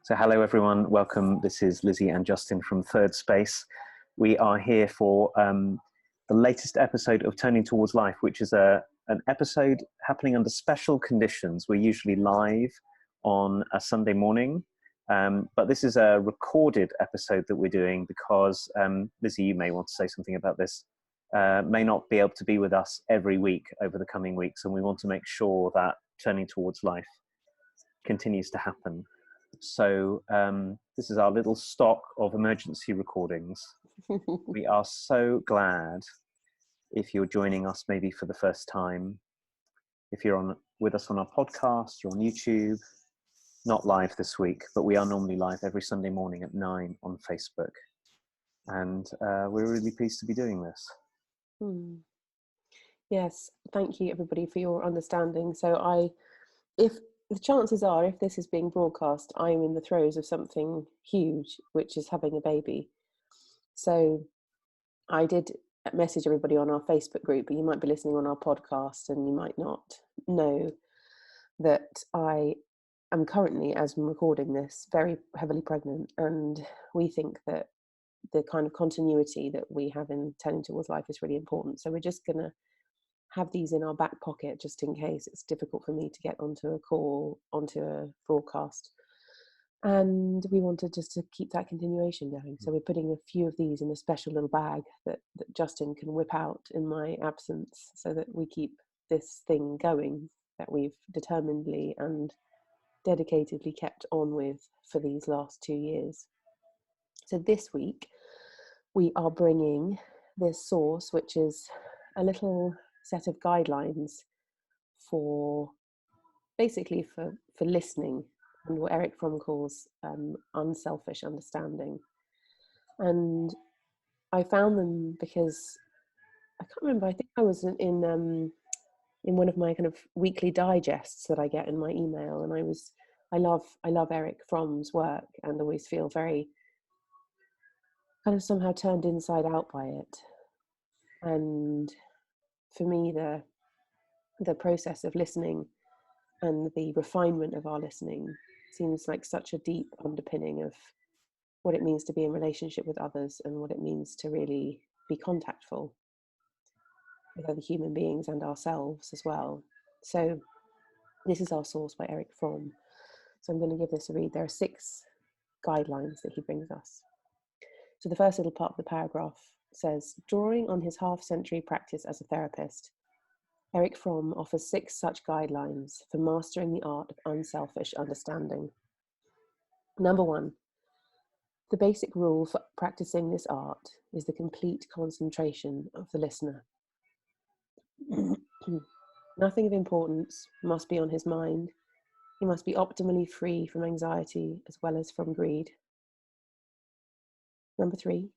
So hello everyone, welcome. This is Lizzie and Justin from Thirdspace. We are here for the latest episode of Turning Towards Life, which is an episode happening under special conditions. We're usually live on a Sunday morning, but this is a recorded episode that we're doing because, Lizzie, you may want to say something about this, may not be able to be with us every week over the coming weeks, and we want to make sure that Turning Towards Life continues to happen. So this is our little stock of emergency recordings. We are so glad if you're joining us maybe for the first time. If you're with us on our podcast, you're on YouTube, not live this week, but we are normally live every Sunday morning at 9 on Facebook. And we're really pleased to be doing this. Yes, thank you everybody for your understanding. So if the chances are, if this is being broadcast, I'm in the throes of something huge, which is having a baby. So I did message everybody on our Facebook group, but you might be listening on our podcast and you might not know that I am currently, as I'm recording this, very heavily pregnant. And we think that the kind of continuity that we have in Turning Towards Life is really important. So we're just going to have these in our back pocket just in case it's difficult for me to get onto a call, onto a broadcast. And we wanted just to keep that continuation going. So we're putting a few of these in a special little bag that Justin can whip out in my absence so that we keep this thing going that we've determinedly and dedicatedly kept on with for these last 2 years. So this week we are bringing this source, which is a little set of guidelines for basically for listening, and what Erich Fromm calls unselfish understanding. And I found them because I can't remember, I think I was in one of my kind of weekly digests that I get in my email, and I love Erich Fromm's work and always feel very kind of somehow turned inside out by it. And for me, the process of listening and the refinement of our listening seems like such a deep underpinning of what it means to be in relationship with others and what it means to really be contactful with other human beings and ourselves as well. So this is our source by Erich Fromm. So I'm going to give this a read. There are 6 guidelines that he brings us. So the first little part of the paragraph says, drawing on his half-century practice as a therapist, Erich Fromm offers 6 such guidelines for mastering the art of unselfish understanding. Number 1, the basic rule for practicing this art is the complete concentration of the listener. Nothing of importance must be on his mind. He must be optimally free from anxiety as well as from greed. Number 3,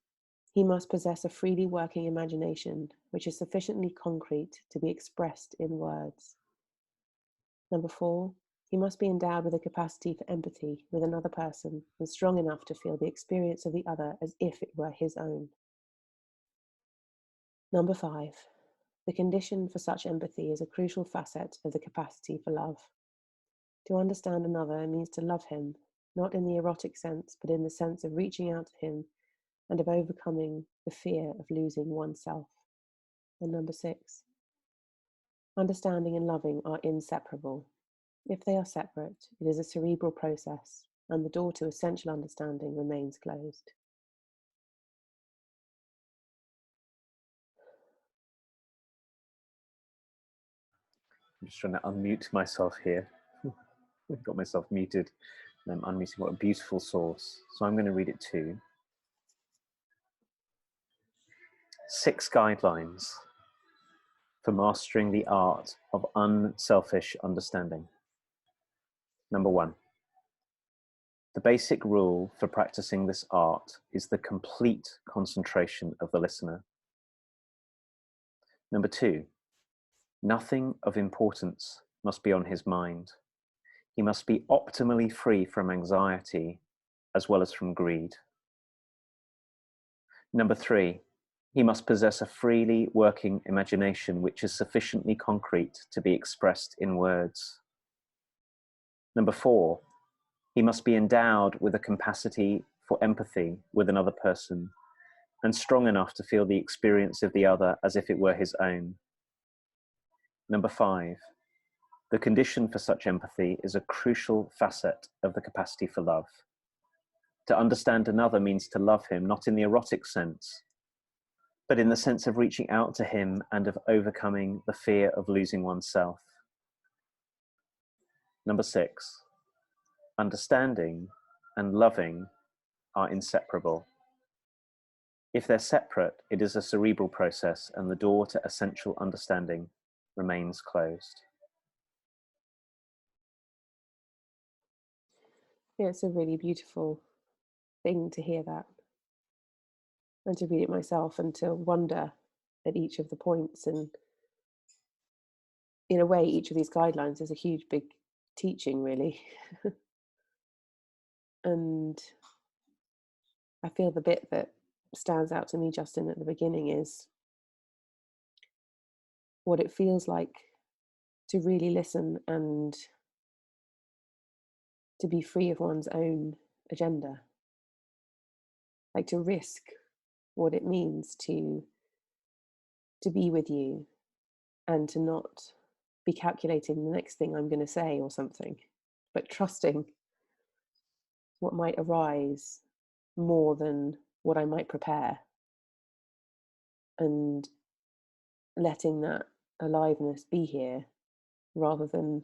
he must possess a freely working imagination, which is sufficiently concrete to be expressed in words. Number 4, he must be endowed with a capacity for empathy with another person and strong enough to feel the experience of the other as if it were his own. Number 5, the condition for such empathy is a crucial facet of the capacity for love. To understand another means to love him, not in the erotic sense, but in the sense of reaching out to him and of overcoming the fear of losing oneself. And number 6, understanding and loving are inseparable. If they are separate, it is a cerebral process, and the door to essential understanding remains closed. I'm just trying to unmute myself here. I've got myself muted and I'm unmuting. What a beautiful source. So I'm going to read it too. 6 guidelines for mastering the art of unselfish understanding. Number 1, the basic rule for practicing this art is the complete concentration of the listener. Number 2, nothing of importance must be on his mind. He must be optimally free from anxiety as well as from greed. Number 3, he must possess a freely working imagination which is sufficiently concrete to be expressed in words. Number 4, He must be endowed with a capacity for empathy with another person and strong enough to feel the experience of the other as if it were his own. Number 5, the condition for such empathy is a crucial facet of the capacity for love. To understand another means to love him, not in the erotic sense, but in the sense of reaching out to him and of overcoming the fear of losing oneself. Number 6, understanding and loving are inseparable. If they're separate, it is a cerebral process and the door to essential understanding remains closed. Yeah, it's a really beautiful thing to hear that and to read it myself and to wonder at each of the points. And in a way, each of these guidelines is a huge, big teaching, really. And I feel the bit that stands out to me, Justin, at the beginning is what it feels like to really listen and to be free of one's own agenda, like to risk what it means to be with you and to not be calculating the next thing I'm going to say or something, but trusting what might arise more than what I might prepare, and letting that aliveness be here rather than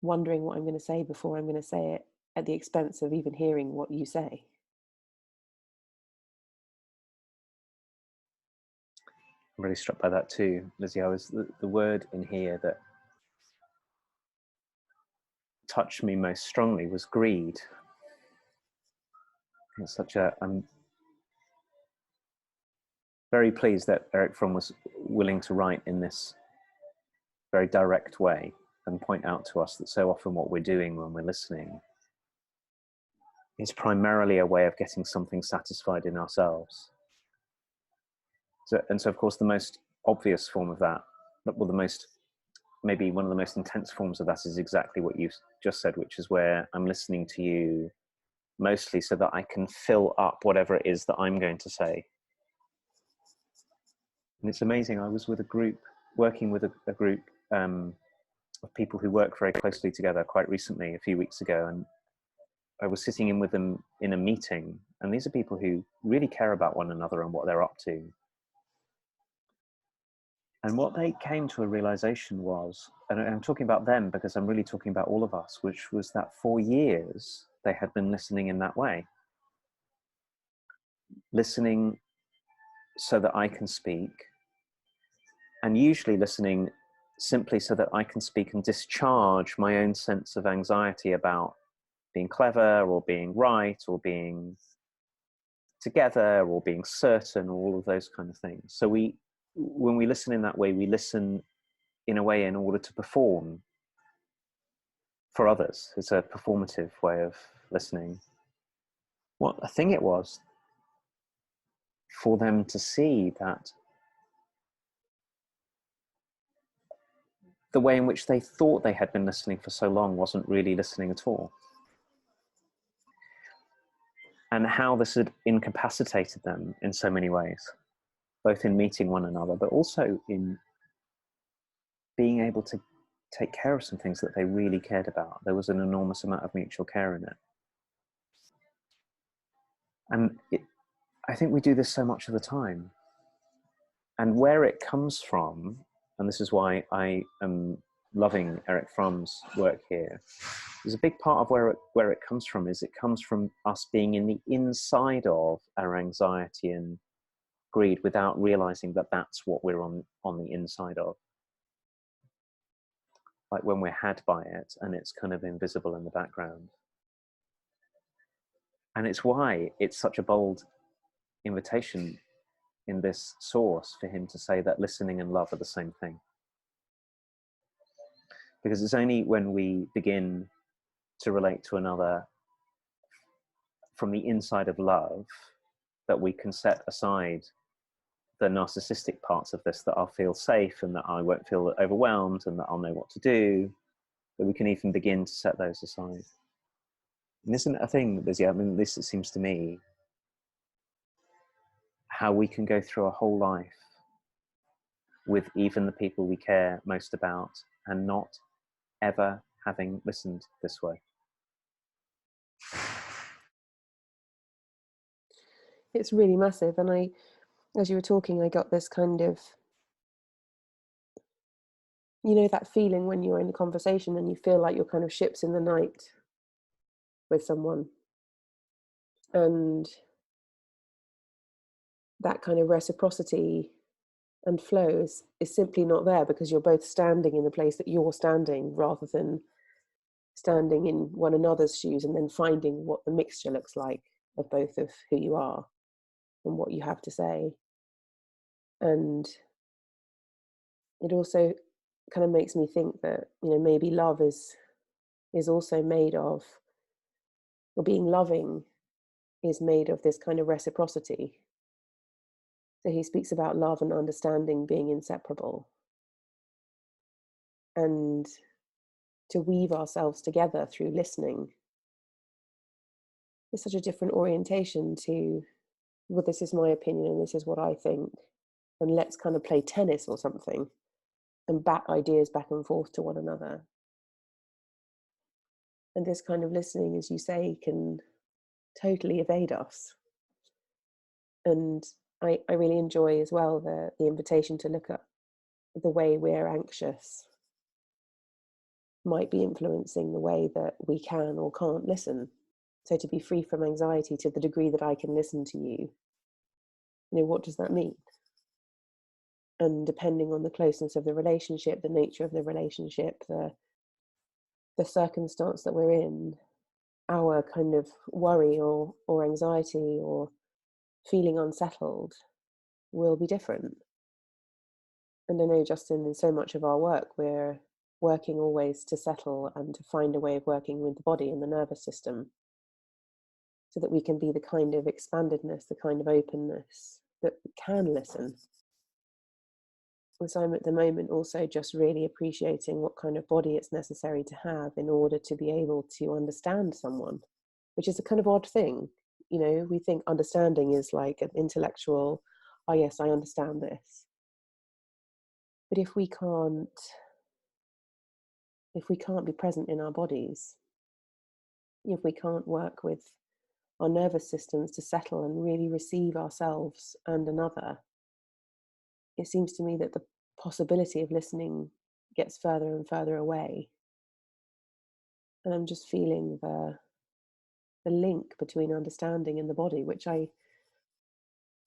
wondering what I'm going to say before I'm going to say it at the expense of even hearing what you say. I'm really struck by that too, Lizzie. The word in here that touched me most strongly was greed. It's I'm very pleased that Erich Fromm was willing to write in this very direct way and point out to us that so often what we're doing when we're listening is primarily a way of getting something satisfied in ourselves. So of course, the most obvious form of that, well, maybe one of the most intense forms of that is exactly what you just said, which is where I'm listening to you mostly so that I can fill up whatever it is that I'm going to say. And it's amazing. I was working with a group of people who work very closely together quite recently, a few weeks ago, and I was sitting in with them in a meeting, and these are people who really care about one another and what they're up to. And what they came to a realization was, and I'm talking about them because I'm really talking about all of us, which was that for years they had been listening in that way. Listening so that I can speak, and usually listening simply so that I can speak and discharge my own sense of anxiety about being clever or being right or being together or being certain, or all of those kind of things. So when we listen in that way, we listen in a way in order to perform for others. It's a performative way of listening. What a thing it was for them to see that the way in which they thought they had been listening for so long wasn't really listening at all. And how this had incapacitated them in so many ways, both in meeting one another, but also in being able to take care of some things that they really cared about. There was an enormous amount of mutual care in it. And I think we do this so much of the time. And where it comes from, and this is why I am loving Erich Fromm's work here, is a big part of where it comes from is it comes from us being in the inside of our anxiety and greed without realizing that that's what we're on the inside of. Like when we're had by it and it's kind of invisible in the background. And it's why it's such a bold invitation in this source for him to say that listening and love are the same thing. Because it's only when we begin to relate to another from the inside of love that we can set aside the narcissistic parts of this, that I'll feel safe and that I won't feel overwhelmed and that I'll know what to do, that we can even begin to set those aside. And isn't it a thing, Lizzie, I mean, this, it seems to me, how we can go through a whole life with even the people we care most about and not ever having listened this way. It's really massive. And as you were talking, I got this kind of, you know, that feeling when you're in a conversation and you feel like you're kind of ships in the night with someone. And that kind of reciprocity and flow is simply not there, because you're both standing in the place that you're standing, rather than standing in one another's shoes and then finding what the mixture looks like of both of who you are and what you have to say. And it also kind of makes me think that, you know, maybe love is also made of, or being loving is made of, this kind of reciprocity. So he speaks about love and understanding being inseparable, and to weave ourselves together through listening is such a different orientation to, well, this is my opinion and this is what I think, and let's kind of play tennis or something and bat ideas back and forth to one another. And this kind of listening, as you say, can totally evade us. And I really enjoy as well the invitation to look at the way we're anxious might be influencing the way that we can or can't listen. So to be free from anxiety to the degree that I can listen to you, you know, what does that mean? And depending on the closeness of the relationship, the nature of the relationship, the circumstance that we're in, our kind of worry or anxiety or feeling unsettled will be different. And I know, Justin, in so much of our work, we're working always to settle and to find a way of working with the body and the nervous system, so that we can be the kind of expandedness, the kind of openness that can listen. And so I'm at the moment also just really appreciating what kind of body it's necessary to have in order to be able to understand someone, which is a kind of odd thing. You know, we think understanding is like an intellectual, oh yes, I understand this. But if we can't be present in our bodies, if we can't work with our nervous systems to settle and really receive ourselves and another, it seems to me that the possibility of listening gets further and further away. And I'm just feeling the link between understanding and the body, which I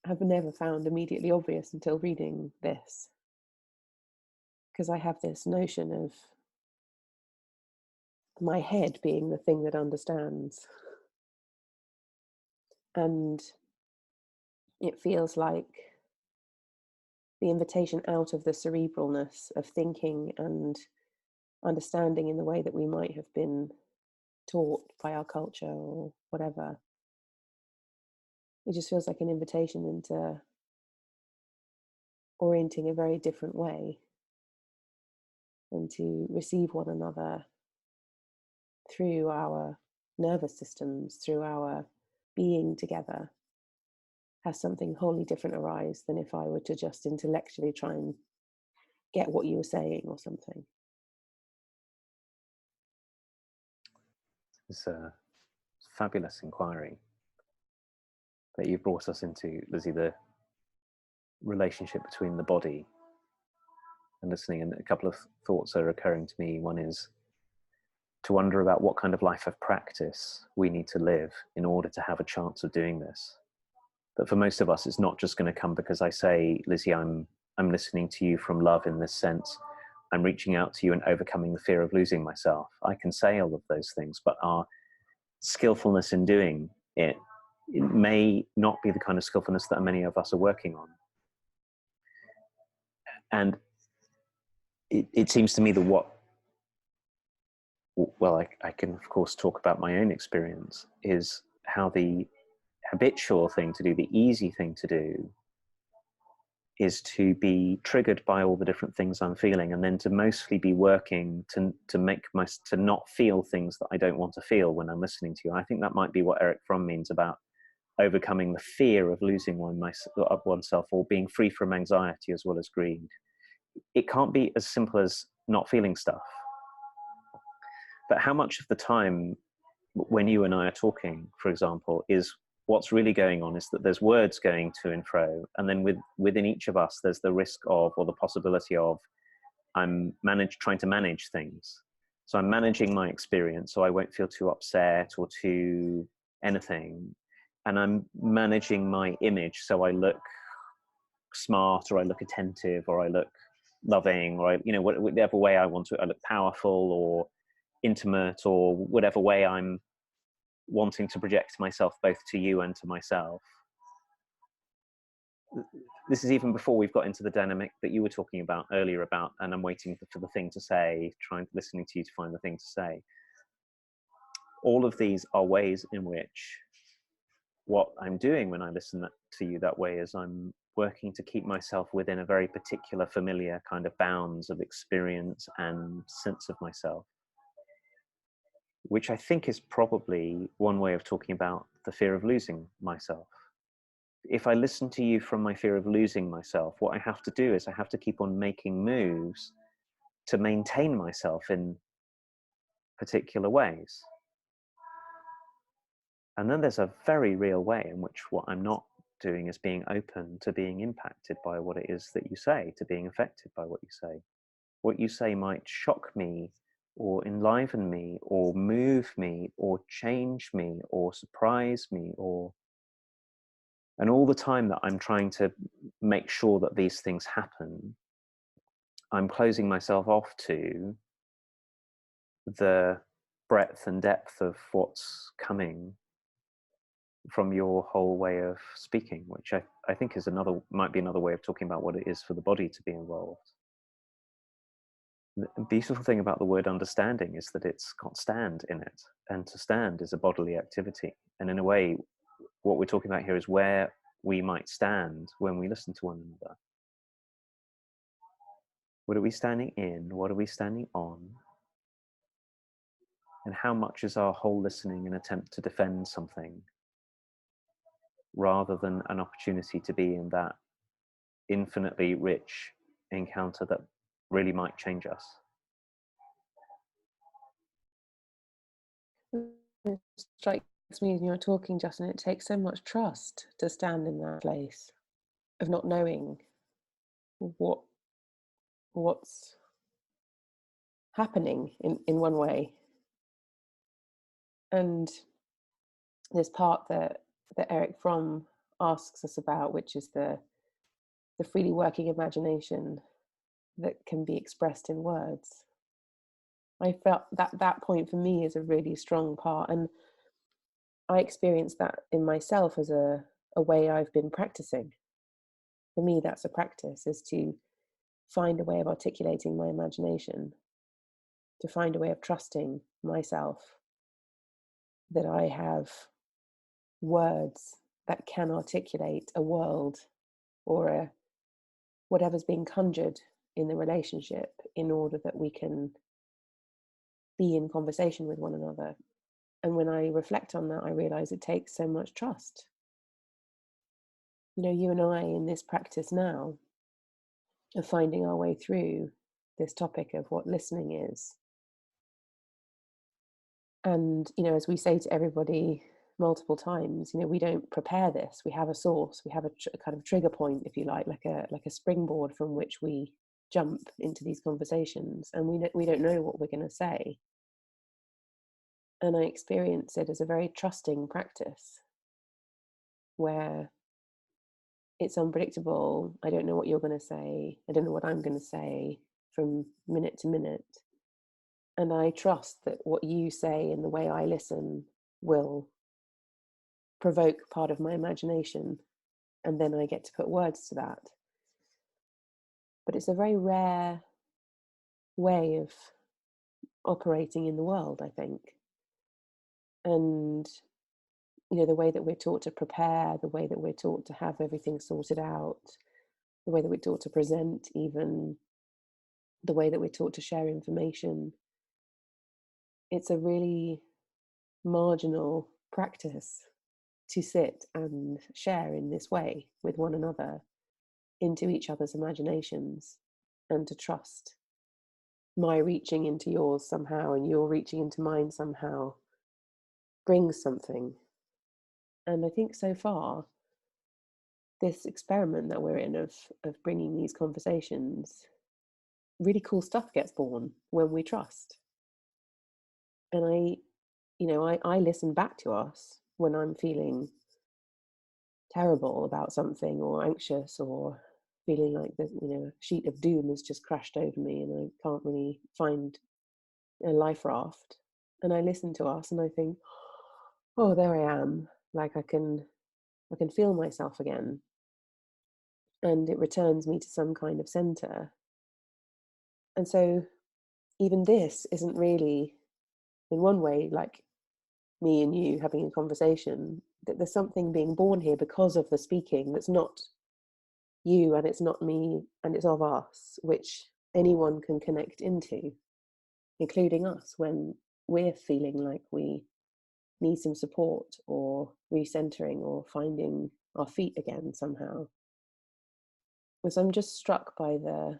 have never found immediately obvious until reading this. Because I have this notion of my head being the thing that understands. And it feels like the invitation out of the cerebralness of thinking and understanding in the way that we might have been taught by our culture or whatever. It just feels like an invitation into orienting a very different way, and to receive one another through our nervous systems, through our being together, has something wholly different arise than if I were to just intellectually try and get what you were saying or something. It's a fabulous inquiry that you've brought us into, Lizzie, the relationship between the body and listening. And a couple of thoughts are occurring to me. One is to wonder about what kind of life of practice we need to live in order to have a chance of doing this. But for most of us, it's not just going to come because I say, Lizzie, I'm listening to you from love in this sense. I'm reaching out to you and overcoming the fear of losing myself. I can say all of those things, but our skillfulness in doing it may not be the kind of skillfulness that many of us are working on. And it seems to me that I can of course talk about my own experience, is how the habitual thing to do, the easy thing to do, is to be triggered by all the different things I'm feeling, and then to mostly be working to not feel things that I don't want to feel when I'm listening to you. I think that might be what Erich Fromm means about overcoming the fear of losing oneself, or being free from anxiety as well as greed. It can't be as simple as not feeling stuff. But how much of the time when you and I are talking, for example, is what's really going on is that there's words going to and fro, and then within each of us there's the risk of, or the possibility of, trying to manage things. So I'm managing my experience so I won't feel too upset or too anything, and I'm managing my image so I look smart, or I look attentive, or I look loving, or whatever way I want to. I look powerful or intimate, or whatever way I'm wanting to project myself both to you and to myself. This is even before we've got into the dynamic that you were talking about earlier about, and I'm waiting for the thing to say, listening to you to find the thing to say. All of these are ways in which what I'm doing when I listen to you that way is I'm working to keep myself within a very particular, familiar kind of bounds of experience and sense of myself, which I think is probably one way of talking about the fear of losing myself. If I listen to you from my fear of losing myself, what I have to do is I have to keep on making moves to maintain myself in particular ways. And then there's a very real way in which what I'm not doing is being open to being impacted by what it is that you say, to being affected by what you say. What you say might shock me, or enliven me, or move me, or change me, or surprise me, and all the time that I'm trying to make sure that these things happen, I'm closing myself off to the breadth and depth of what's coming from your whole way of speaking, which I think might be another way of talking about what it is for the body to be involved. The beautiful thing about the word understanding is that it's got stand in it, and to stand is a bodily activity. And in a way, what we're talking about here is where we might stand when we listen to one another. What are we standing in? What are we standing on? And how much is our whole listening an attempt to defend something, rather than an opportunity to be in that infinitely rich encounter that really might change us? It strikes me when you're talking, Justin, it takes so much trust to stand in that place of not knowing what's happening in one way. And this part that Erich Fromm asks us about, which is the freely working imagination that can be expressed in words. I felt that point for me is a really strong part, and I experienced that in myself as a way I've been practicing. For me, that's a practice, is to find a way of articulating my imagination, to find a way of trusting myself that I have words that can articulate a world or whatever's being conjured in the relationship, in order that we can be in conversation with one another. And when I reflect on that, I realize it takes so much trust. You and I in this practice now of finding our way through this topic of what listening is. And, as we say to everybody multiple times, we don't prepare this. We have a source. We have a kind of trigger point, if you like a springboard from which we jump into these conversations, and we don't know what we're going to say. And I experience it as a very trusting practice, where it's unpredictable. I don't know what you're going to say. I don't know what I'm going to say from minute to minute. And I trust that what you say and the way I listen will provoke part of my imagination, and then I get to put words to that. But it's a very rare way of operating in the world, I think. And the way that we're taught to prepare, the way that we're taught to have everything sorted out, the way that we're taught to present, even the way that we're taught to share information. It's a really marginal practice to sit and share in this way with one another into each other's imaginations, and to trust my reaching into yours somehow and your reaching into mine somehow brings something. And I think so far, this experiment that we're in of bringing these conversations, really cool stuff gets born when we trust. And I listen back to us when I'm feeling terrible about something, or anxious, or feeling like the a sheet of doom has just crashed over me and I can't really find a life raft. And I listen to us and I think, oh, there I am. Like I can feel myself again. And it returns me to some kind of center. And so even this isn't really, in one way, like me and you having a conversation, that there's something being born here because of the speaking that's not you and it's not me and it's of us, which anyone can connect into, including us when we're feeling like we need some support or recentering or finding our feet again somehow. So I'm just struck by the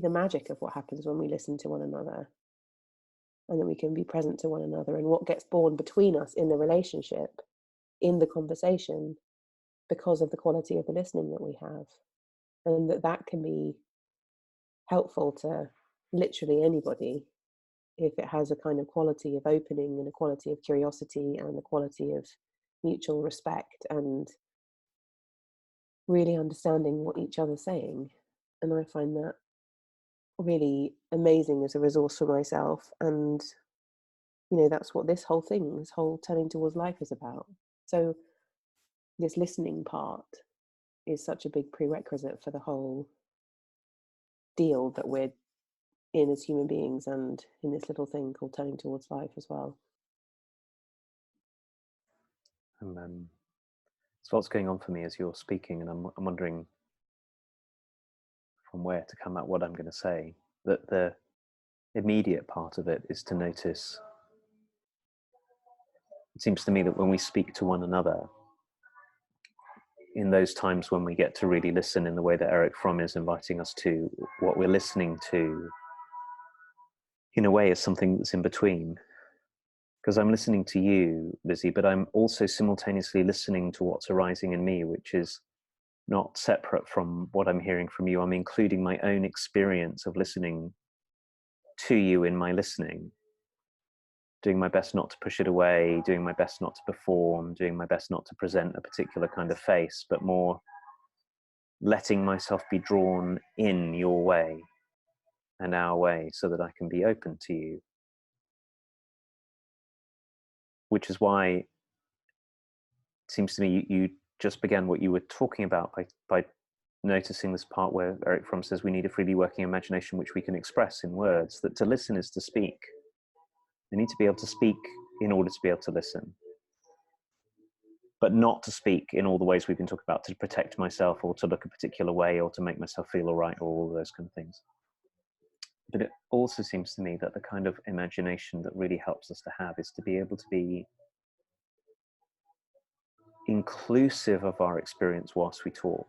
magic of what happens when we listen to one another, and that we can be present to one another, and what gets born between us in the relationship, in the conversation, because of the quality of the listening that we have. And that can be helpful to literally anybody if it has a kind of quality of opening and a quality of curiosity and a quality of mutual respect and really understanding what each other's saying. And I find that really amazing as a resource for myself. And that's what this whole turning towards life is about. So this listening part is such a big prerequisite for the whole deal that we're in as human beings, and in this little thing called turning towards life as well. And so what's going on for me as you're speaking, and I'm wondering from where to come at what I'm going to say, that the immediate part of it is to notice, it seems to me that when we speak to one another, in those times when we get to really listen in the way that Erich Fromm is inviting us to, what we're listening to, in a way, is something that's in between. Because I'm listening to you, Lizzie, but I'm also simultaneously listening to what's arising in me, which is not separate from what I'm hearing from you. I'm including my own experience of listening to you in my listening, doing my best not to push it away, doing my best not to perform, doing my best not to present a particular kind of face, but more letting myself be drawn in your way and our way so that I can be open to you. Which is why it seems to me you just began what you were talking about by noticing this part where Erich Fromm says we need a freely working imagination which we can express in words, that to listen is to speak. I need to be able to speak in order to be able to listen, but not to speak in all the ways we've been talking about, to protect myself or to look a particular way or to make myself feel all right or all those kind of things. But it also seems to me that the kind of imagination that really helps us to have is to be able to be inclusive of our experience whilst we talk.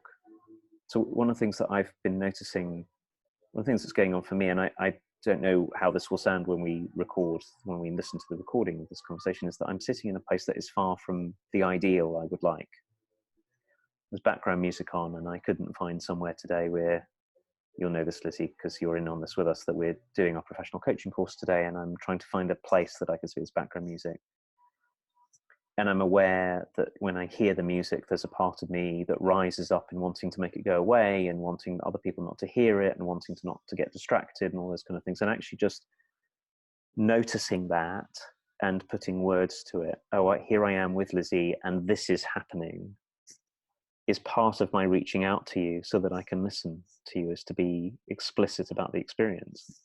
So one of the things that I've been noticing, one of the things that's going on for me, and I don't know how this will sound when we listen to the recording of this conversation, is that I'm sitting in a place that is far from the ideal I would like. There's background music on, and I couldn't find somewhere today where, you'll know this, Lizzie, because you're in on this with us, that we're doing our professional coaching course today, and I'm trying to find a place that I can see as background music. And I'm aware that when I hear the music, there's a part of me that rises up in wanting to make it go away and wanting other people not to hear it and wanting to not to get distracted and all those kind of things. And actually just noticing that and putting words to it. Oh, here I am with Lizzie and this is happening, is part of my reaching out to you so that I can listen to you, is to be explicit about the experience.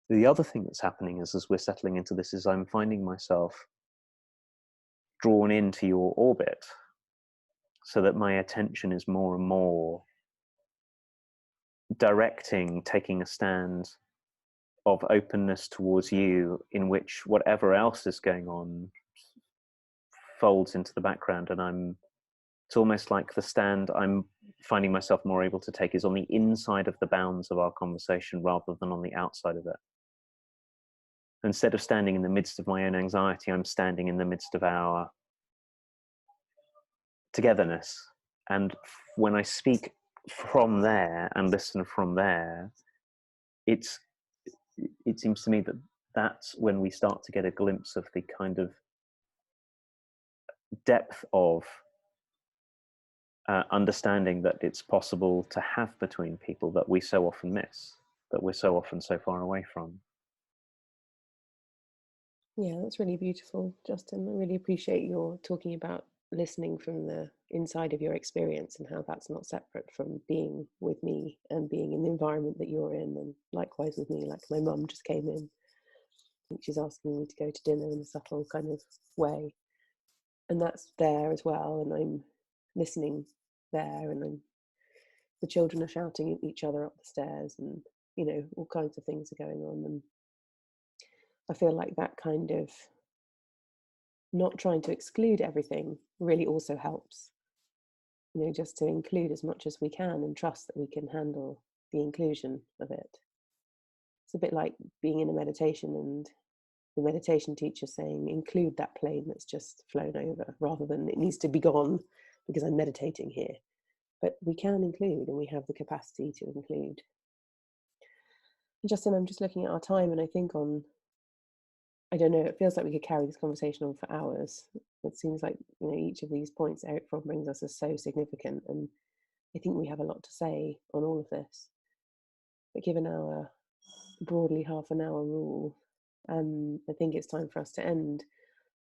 The other thing that's happening is, as we're settling into this, is I'm finding myself drawn into your orbit, so that my attention is more and more directing, taking a stand of openness towards you, in which whatever else is going on folds into the background. And it's almost like the stand I'm finding myself more able to take is on the inside of the bounds of our conversation rather than on the outside of it. Instead of standing in the midst of my own anxiety, I'm standing in the midst of our togetherness. And when I speak from there and listen from there, it seems to me that that's when we start to get a glimpse of the kind of depth of understanding that it's possible to have between people that we so often miss, that we're so often so far away from. Yeah, that's really beautiful, Justin. I really appreciate your talking about listening from the inside of your experience and how that's not separate from being with me and being in the environment that you're in. And likewise with me, like my mum just came in. I think she's asking me to go to dinner in a subtle kind of way. And that's there as well. And I'm listening there, and the children are shouting at each other up the stairs, and, you know, all kinds of things are going on. And I feel like that kind of not trying to exclude everything really also helps, you know, just to include as much as we can and trust that we can handle the inclusion of it. It's a bit like being in a meditation and the meditation teacher saying, include that plane that's just flown over, rather than it needs to be gone because I'm meditating here. But we can include, and we have the capacity to include. And Justin, I'm just looking at our time, and I think I don't know, it feels like we could carry this conversation on for hours. It seems like, you know, each of these points Erich Fromm brings us is so significant, and I think we have a lot to say on all of this. But given our broadly half an hour rule, I think it's time for us to end.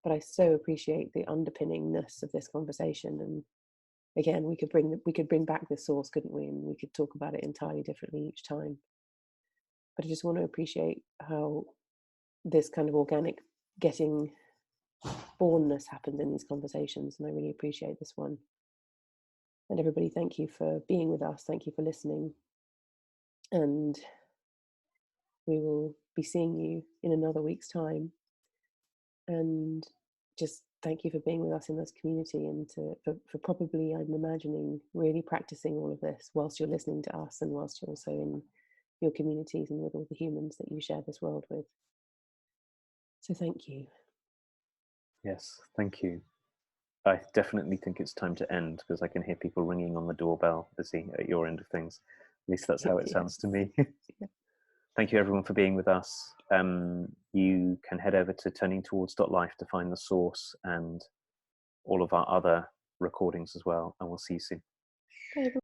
But I so appreciate the underpinningness of this conversation. And again, we could bring back this source, couldn't we? And we could talk about it entirely differently each time. But I just want to appreciate how this kind of organic getting bornness happens in these conversations, and I really appreciate this one. And everybody, thank you for being with us. Thank you for listening. And we will be seeing you in another week's time. And just thank you for being with us in this community, and for probably, I'm imagining, really practicing all of this whilst you're listening to us and whilst you're also in your communities and with all the humans that you share this world with. So thank you. Yes, thank you. I definitely think it's time to end, because I can hear people ringing on the doorbell, Lizzie, at your end of things. At least that's how it sounds to me. Yeah. Thank you everyone for being with us. You can head over to turningtowards.life to find the source and all of our other recordings as well, and we'll see you soon. Bye, everyone.